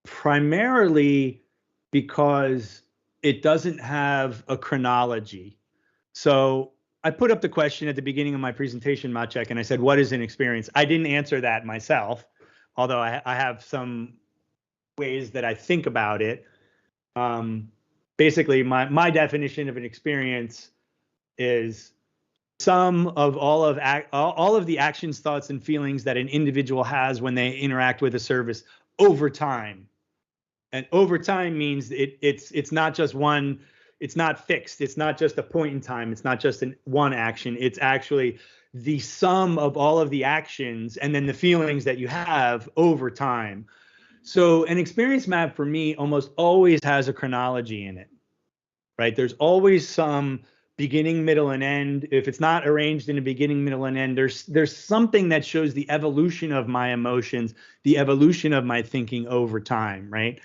primarily because it doesn't have a chronology. So I put up the question at the beginning of my presentation, Maciek, and I said, what is an experience? I didn't answer that myself, although I have some ways that I think about it. Basically, my definition of an experience is sum of all of the actions, thoughts, and feelings that an individual has when they interact with a service over time. And over time means it's not just one. It's not fixed. It's not just a point in time. It's not just one action. It's actually the sum of all of the actions and then the feelings that you have over time. So an experience map for me almost always has a chronology in it, right? There's always some beginning, middle, and end, if it's not arranged in a beginning, middle, and end, there's something that shows the evolution of my emotions, the evolution of my thinking over time, right?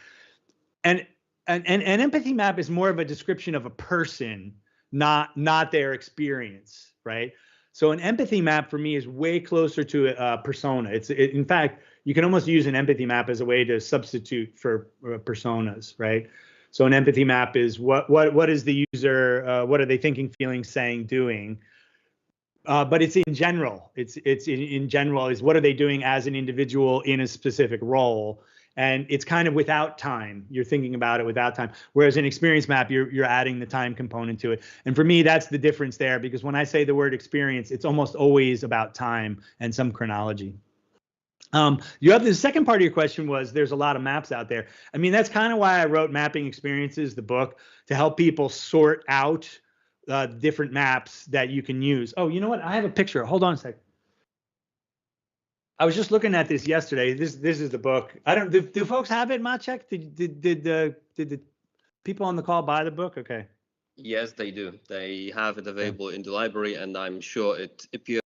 And an empathy map is more of a description of a person, not their experience, right? So an empathy map for me is way closer to a persona. In fact, you can almost use an empathy map as a way to substitute for personas, right? So an empathy map is what is the user, what are they thinking, feeling, saying, doing? But it's in general. It's in general is what are they doing as an individual in a specific role, and it's kind of without time. You're thinking about it without time. Whereas an experience map, you're adding the time component to it. And for me, that's the difference there, because when I say the word experience, it's almost always about time and some chronology. You have the second part of your question was there's a lot of maps out there. I mean, that's kind of why I wrote Mapping Experiences, the book, to help people sort out different maps that you can use. Oh, you know what? I have a picture. Hold on a sec. I was just looking at this yesterday. This is the book. I don't. Do folks have it, Maciek? Did the people on the call buy the book? Okay. Yes, they do. They have it available in the library, and I'm sure it appears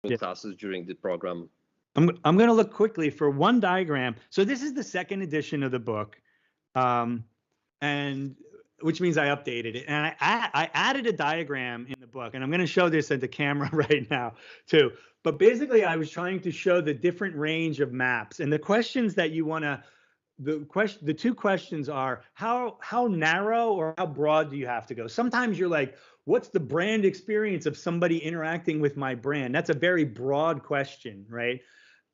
in classes during the program. I'm going to look quickly for one diagram. So this is the second edition of the book, and which means I updated it. And I added a diagram in the book, and I'm going to show this at the camera right now too. But basically, I was trying to show the different range of maps and the questions that you want to. The two questions are how narrow or how broad do you have to go? Sometimes you're like, what's the brand experience of somebody interacting with my brand? That's a very broad question, right?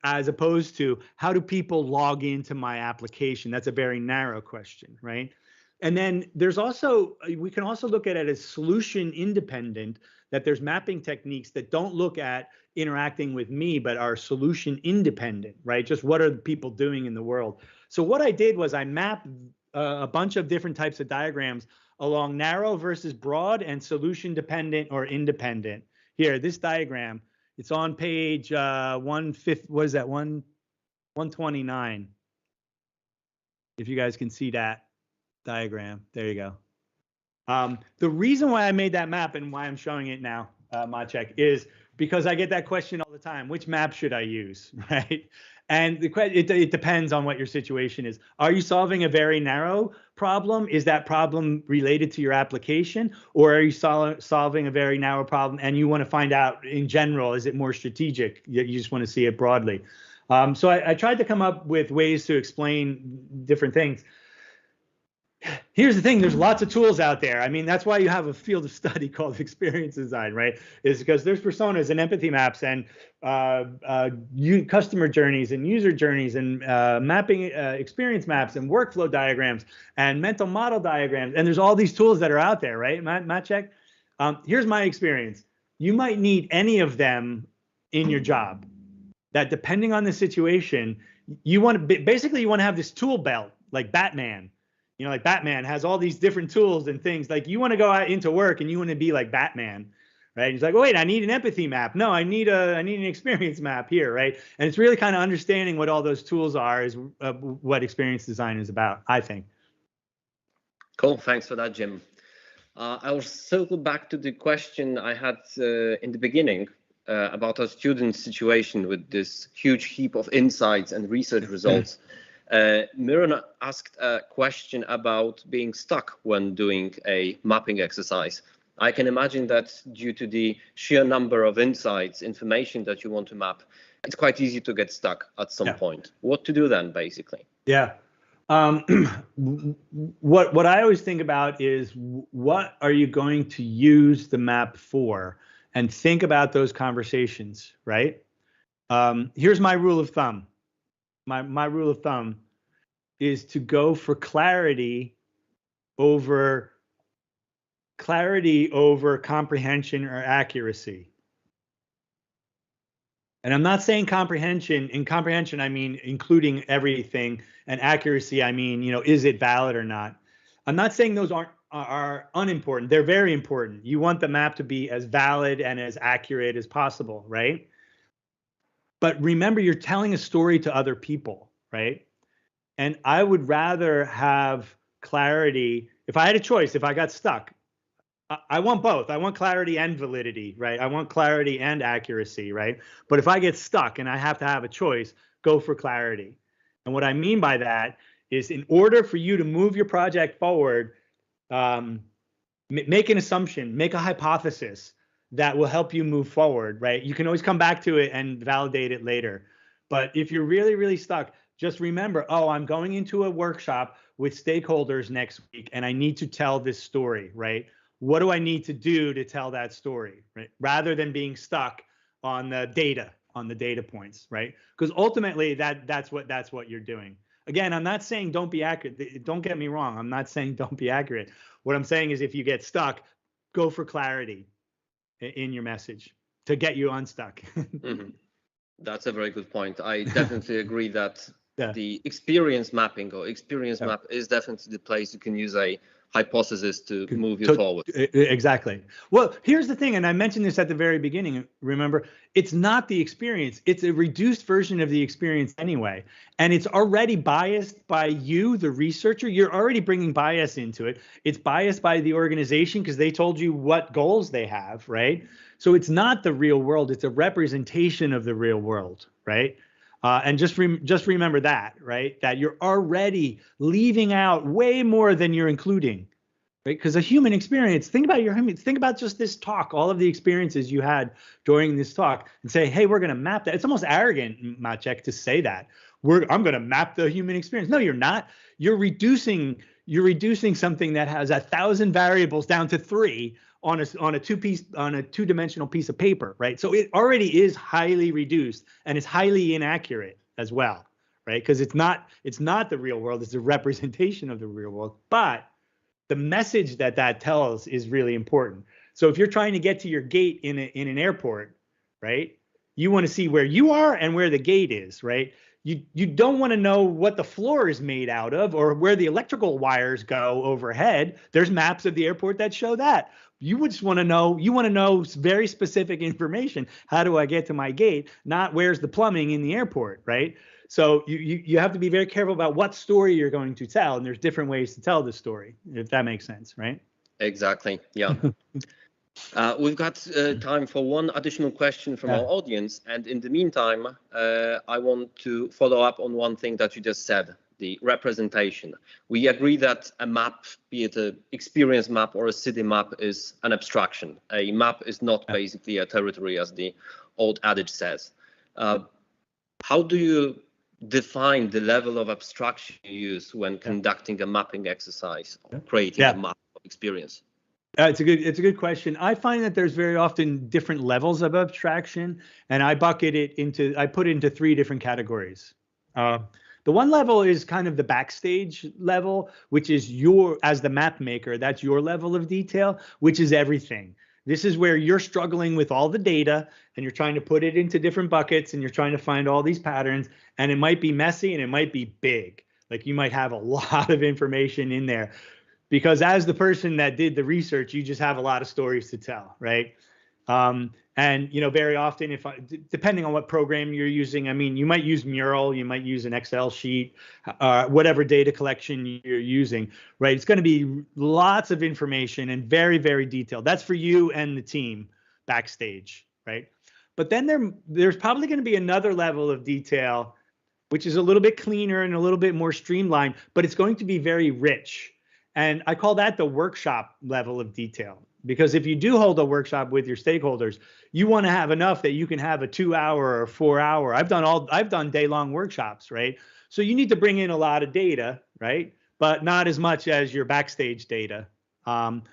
As opposed to how do people log into my application? That's a very narrow question, right? And then there's also, we can also look at it as solution independent, that there's mapping techniques that don't look at interacting with me, but are solution independent, right? Just what are the people doing in the world? So what I did was I mapped a bunch of different types of diagrams along narrow versus broad and solution dependent or independent. Here, this diagram, it's on page 129. If you guys can see that diagram, there you go. The reason why I made that map and why I'm showing it now, Maciek, is because I get that question all the time. Which map should I use, right? And it depends on what your situation is. Are you solving a very narrow problem? Is that problem related to your application? Or are you solving a very narrow problem and you want to find out in general, is it more strategic? You just want to see it broadly. So I tried to come up with ways to explain different things. Here's the thing, there's lots of tools out there. I mean, that's why you have a field of study called experience design, right? Is because there's personas and empathy maps and customer journeys and user journeys and mapping experience maps and workflow diagrams and mental model diagrams. And there's all these tools that are out there, right, Maciek? Here's my experience. You might need any of them in your job. That depending on the situation, you want to basically you want to have this tool belt like Batman. You know, like Batman has all these different tools and things. Like you want to go out into work and you want to be like Batman, right? He's like, oh, wait, I need an empathy map. No, I need an experience map here, right? And it's really kind of understanding what all those tools are is what experience design is about, I think. Cool, thanks for that, Jim. I'll circle back to the question I had in the beginning about a student's situation with this huge heap of insights and research results. Miron asked a question about being stuck when doing a mapping exercise. I can imagine that due to the sheer number of insights, information that you want to map, it's quite easy to get stuck at some point. What to do then, basically? Yeah. What I always think about is what are you going to use the map for? And think about those conversations, right? Here's my rule of thumb. My rule of thumb is to go for clarity over comprehension or accuracy. And I'm not saying comprehension. In comprehension, I mean including everything, and accuracy, I mean, you know, is it valid or not? I'm not saying those are unimportant. They're very important. You want the map to be as valid and as accurate as possible, right? But remember, you're telling a story to other people, right? And I would rather have clarity. If I had a choice, if I got stuck, I want both. I want clarity and validity, right? I want clarity and accuracy, right? But if I get stuck and I have to have a choice, go for clarity. And what I mean by that is in order for you to move your project forward, make an assumption, make a hypothesis that will help you move forward, right? You can always come back to it and validate it later. But if you're really, really stuck, just remember, oh, I'm going into a workshop with stakeholders next week and I need to tell this story, right? What do I need to do to tell that story, right? Rather than being stuck on the data points, right? Because ultimately that's what you're doing. Again, I'm not saying don't be accurate. Don't get me wrong. I'm not saying don't be accurate. What I'm saying is if you get stuck, go for clarity in your message to get you unstuck. Mm-hmm. That's a very good point. I definitely agree that Yeah. the experience mapping or experience map is definitely the place you can use a hypothesis to move you forward. Exactly. Well, here's the thing, and I mentioned this at the very beginning. Remember, it's not the experience. It's a reduced version of the experience anyway. And it's already biased by you, the researcher. You're already bringing bias into it. It's biased by the organization because they told you what goals they have, right? So it's not the real world. It's a representation of the real world, right? And just remember that, right? That you're already leaving out way more than you're including, right? Because a human experience, think about just this talk, all of the experiences you had during this talk, and say, hey, we're going to map that. It's almost arrogant, Maciek, to say that. I'm going to map the human experience. No, you're not. You're reducing something that has 1,000 variables down to 3 on a two-dimensional piece of paper, right? So it already is highly reduced and it's highly inaccurate as well, right? Because it's not the real world, it's a representation of the real world. But the message that tells is really important. So if you're trying to get to your gate in an airport, right? You want to see where you are and where the gate is, right? You don't want to know what the floor is made out of or where the electrical wires go overhead. There's maps of the airport that show that. You would just want to know very specific information. How do I get to my gate? Not where's the plumbing in the airport, right? So you have to be very careful about what story you're going to tell, and there's different ways to tell the story, if that makes sense, right? Exactly. Yeah. We've got time for one additional question from our audience, and in the meantime, I want to follow up on one thing that you just said, the representation. We agree that a map, be it an experience map or a city map, is an abstraction. A map is not basically a territory, as the old adage says. How do you define the level of abstraction you use when conducting a mapping exercise or creating a map of experience? It's a good question. I find that there's very often different levels of abstraction, and I put it into 3 different categories. The one level is kind of the backstage level, which is as the map maker, that's your level of detail, which is everything. This is where you're struggling with all the data and you're trying to put it into different buckets and you're trying to find all these patterns, and it might be messy and it might be big. Like you might have a lot of information in there because as the person that did the research, you just have a lot of stories to tell, right? And very often, depending on what program you're using, I mean, you might use Mural, you might use an Excel sheet, whatever data collection you're using, right? It's going to be lots of information and very, very detailed. That's for you and the team backstage, right? But then there's probably going to be another level of detail, which is a little bit cleaner and a little bit more streamlined, but it's going to be very rich. And I call that the workshop level of detail. Because if you do hold a workshop with your stakeholders, you want to have enough that you can have a 2-hour or 4-hour. I've done day-long workshops, right? So you need to bring in a lot of data, right? But not as much as your backstage data. And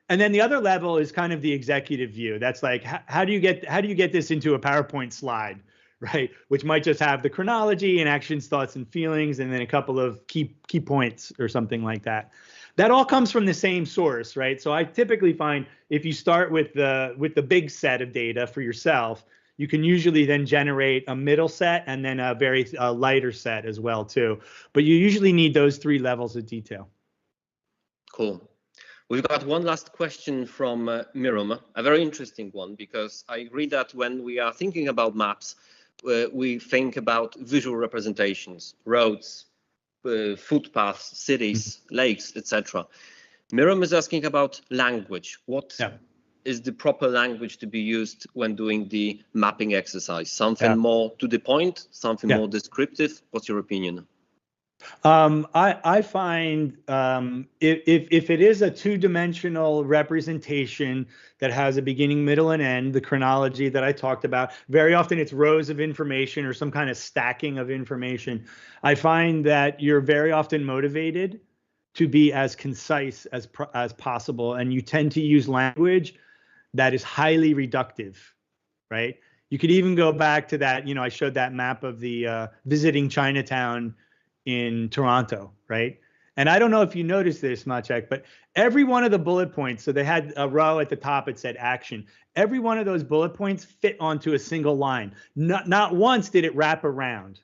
then the other level is kind of the executive view. That's like, how do you get this into a PowerPoint slide, right? Which might just have the chronology and actions, thoughts, and feelings, and then a couple of key points or something like that. That all comes from the same source, right? So I typically find if you start with the big set of data for yourself, you can usually then generate a middle set and then a very lighter set as well too. But you usually need those 3 levels of detail. Cool. We've got one last question from Mirum, a very interesting one, because I agree that when we are thinking about maps, we think about visual representations, roads, footpaths, cities, lakes, etc. Miriam is asking about language. What is the proper language to be used when doing the mapping exercise? Something more to the point, something more descriptive? What's your opinion? I find if it is a two-dimensional representation that has a beginning, middle, and end, the chronology that I talked about, very often it's rows of information or some kind of stacking of information. I find that you're very often motivated to be as concise as possible, and you tend to use language that is highly reductive, right? You could even go back to that, I showed that map of the visiting Chinatown in Toronto, right? And I don't know if you noticed this, Maciek, but every one of the bullet points, so they had a row at the top, it said action. Every one of those bullet points fit onto a single line. Not once did it wrap around.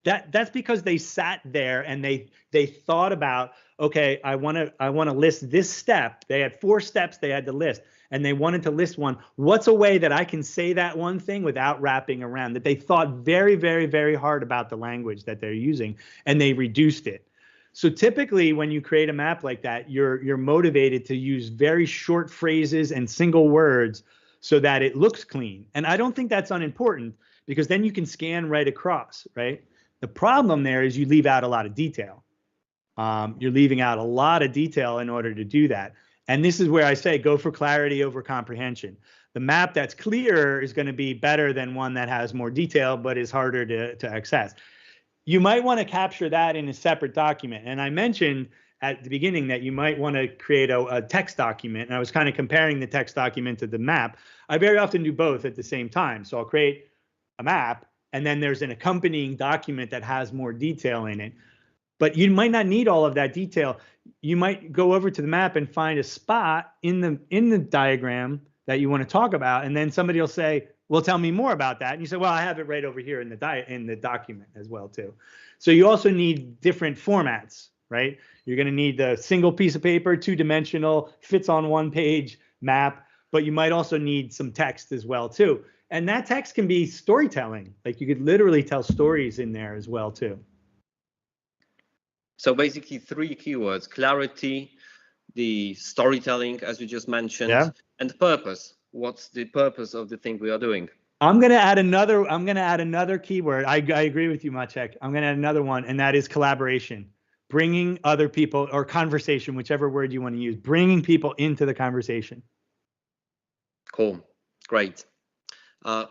That's because they sat there and they thought about, okay, I want to list this step. They had 4 steps they had to list, and they wanted to list one. What's a way that I can say that one thing without wrapping around? That they thought very, very, very hard about the language that they're using, and they reduced it. So typically when you create a map like that, you're motivated to use very short phrases and single words so that it looks clean. And I don't think that's unimportant, because then you can scan right across, right? The problem there is you leave out a lot of detail. You're leaving out a lot of detail in order to do that. And this is where I say go for clarity over comprehension. The map that's clear is going to be better than one that has more detail but is harder to access. You might want to capture that in a separate document. And I mentioned at the beginning that you might want to create a text document. And I was kind of comparing the text document to the map. I very often do both at the same time. So I'll create a map, and then there's an accompanying document that has more detail in it. But you might not need all of that detail. You might go over to the map and find a spot in the diagram that you want to talk about, and then somebody will say, well, tell me more about that. And you say, well, I have it right over here in the document as well too. So you also need different formats, right? You're going to need a single piece of paper, 2-dimensional, fits on one page map, but you might also need some text as well too. And that text can be storytelling. Like you could literally tell stories in there as well too. So basically 3 keywords: clarity, the storytelling, as you just mentioned, and purpose. What's the purpose of the thing we are doing? I'm going to add another keyword. I agree with you, Maciek. I'm going to add another one, and that is collaboration. Bringing other people, or conversation, whichever word you want to use, bringing people into the conversation. Cool. Great.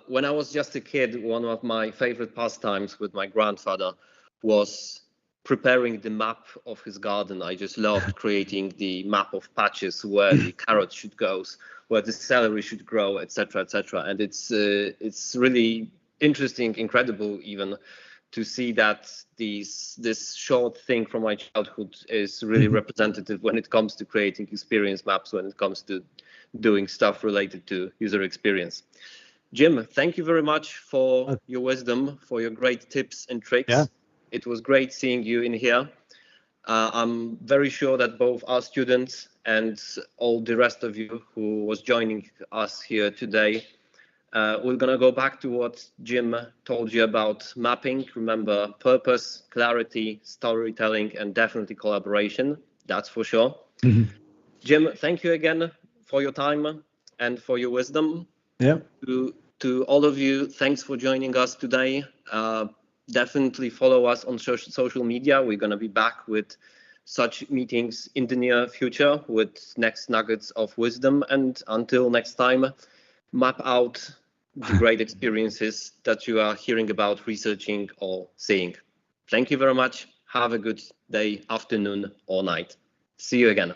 When I was just a kid, one of my favorite pastimes with my grandfather was preparing the map of his garden. I just loved creating the map of patches where the carrots should go, where the celery should grow, etc., etc. And it's really interesting, incredible even, to see that this short thing from my childhood is really representative when it comes to creating experience maps, when it comes to doing stuff related to user experience. Jim, thank you very much for your wisdom, for your great tips and tricks. Yeah. It was great seeing you in here. I'm very sure that both our students and all the rest of you who was joining us here today, we're going to go back to what Jim told you about mapping. Remember, purpose, clarity, storytelling, and definitely collaboration. That's for sure. Jim, thank you again for your time and for your wisdom. Yeah. To all of you, thanks for joining us today. Definitely follow us on social media. We're going to be back with such meetings in the near future with next nuggets of wisdom. And until next time, map out the great experiences that you are hearing about, researching, or seeing. Thank you very much. Have a good day, afternoon, or night. See you again.